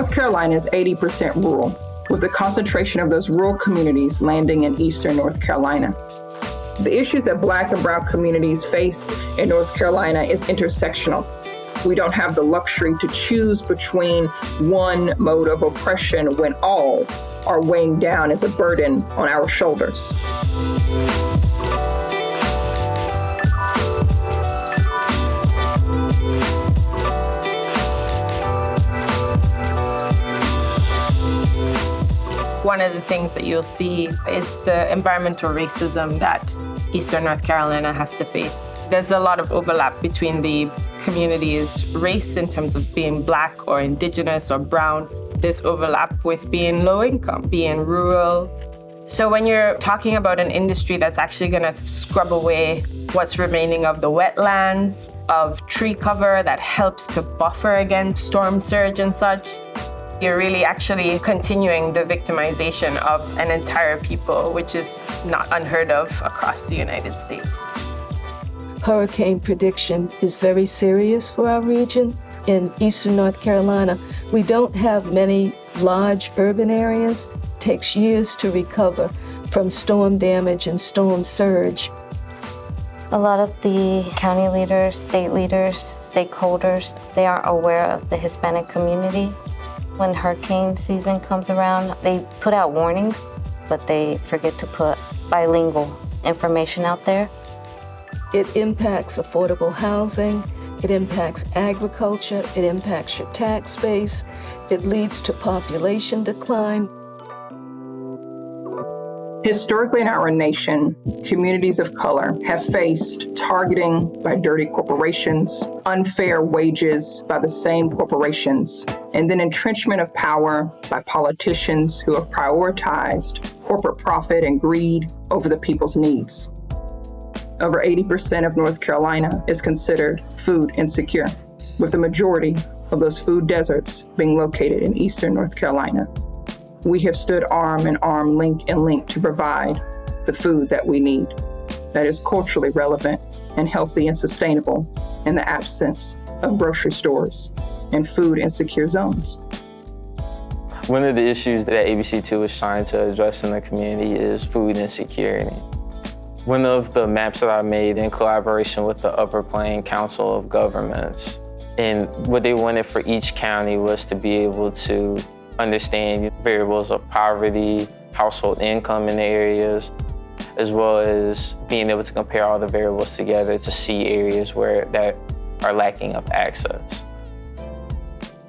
North Carolina is 80% rural, with the concentration of those rural communities landing in eastern North Carolina. The issues that Black and Brown communities face in North Carolina is intersectional. We don't have the luxury to choose between one mode of oppression when all are weighing down as a burden on our shoulders. One of the things that you'll see is the environmental racism that Eastern North Carolina has to face. There's a lot of overlap between the community's race in terms of being Black or Indigenous or Brown. There's overlap with being low income, being rural. So when you're talking about an industry that's actually going to scrub away what's remaining of the wetlands, of tree cover that helps to buffer against storm surge and such, you're really actually continuing the victimization of an entire people, which is not unheard of across the United States. Hurricane prediction is very serious for our region. In eastern North Carolina, we don't have many large urban areas. It takes years to recover from storm damage and storm surge. A lot of the county leaders, state leaders, stakeholders, they are aware of the Hispanic community. When hurricane season comes around, they put out warnings, but they forget to put bilingual information out there. It impacts affordable housing, it impacts agriculture, it impacts your tax base, it leads to population decline. Historically in our nation, communities of color have faced targeting by dirty corporations, unfair wages by the same corporations, and then entrenchment of power by politicians who have prioritized corporate profit and greed over the people's needs. Over 80% of North Carolina is considered food insecure, with the majority of those food deserts being located in eastern North Carolina. We have stood arm in arm, link in link to provide the food that we need that is culturally relevant and healthy and sustainable in the absence of grocery stores and food insecure zones. One of the issues that ABC2 is trying to address in the community is food insecurity. One of the maps that I made in collaboration with the Upper Plain Council of Governments, and what they wanted for each county was to be able to understand variables of poverty, household income in the areas, as well as being able to compare all the variables together to see areas where that are lacking of access.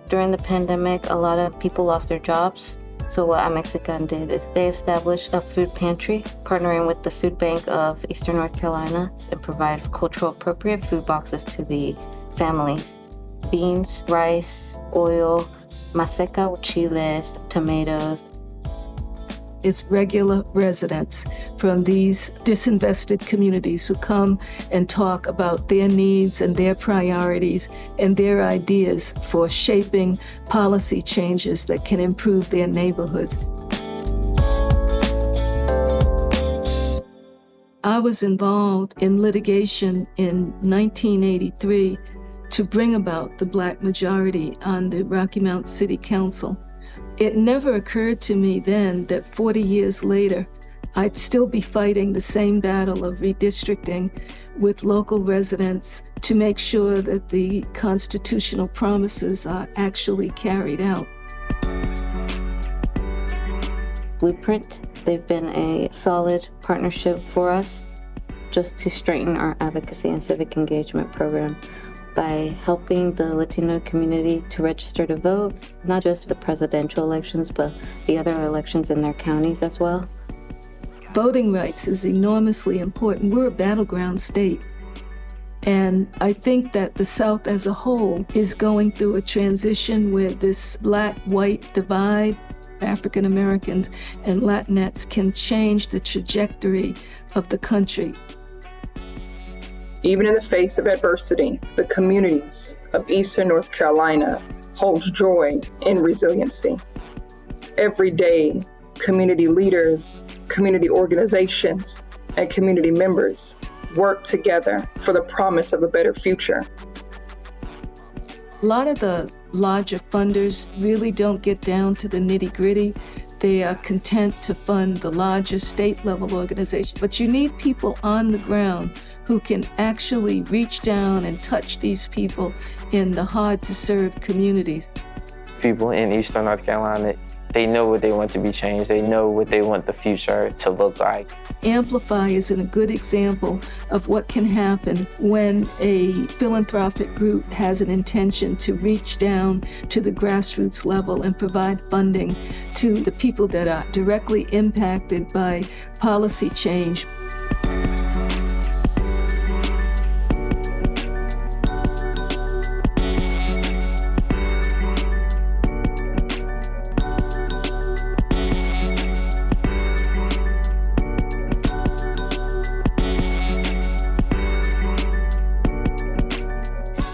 During the pandemic, a lot of people lost their jobs. So what Amexican did is they established a food pantry, partnering with the Food Bank of Eastern North Carolina, and provides cultural appropriate food boxes to the families. Beans, rice, oil, maseca, chiles, tomatoes. It's regular residents from these disinvested communities who come and talk about their needs and their priorities and their ideas for shaping policy changes that can improve their neighborhoods. I was involved in litigation in 1983 to bring about the Black majority on the Rocky Mount City Council. It never occurred to me then that 40 years later, I'd still be fighting the same battle of redistricting with local residents to make sure that the constitutional promises are actually carried out. Blueprint, they've been a solid partnership for us just to strengthen our advocacy and civic engagement program by helping the Latino community to register to vote, not just the presidential elections, but the other elections in their counties as well. Voting rights is enormously important. We're a battleground state. And I think that the South as a whole is going through a transition where this Black-white divide, African Americans and Latinx, can change the trajectory of the country. Even in the face of adversity, the communities of Eastern North Carolina hold joy in resiliency. Every day, community leaders, community organizations, and community members work together for the promise of a better future. A lot of the larger funders really don't get down to the nitty-gritty. They are content to fund the larger state-level organization. But you need people on the ground who can actually reach down and touch these people in the hard-to-serve communities. People in Eastern North Carolina, they know what they want to be changed. They know what they want the future to look like. Amplify is a good example of what can happen when a philanthropic group has an intention to reach down to the grassroots level and provide funding to the people that are directly impacted by policy change.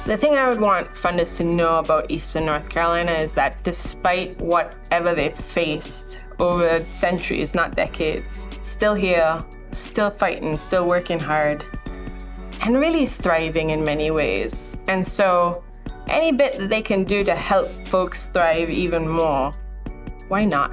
The thing I would want funders to know about Eastern North Carolina is that despite whatever they've faced over centuries, not decades, still here, still fighting, still working hard, and really thriving in many ways. And so any bit that they can do to help folks thrive even more, why not?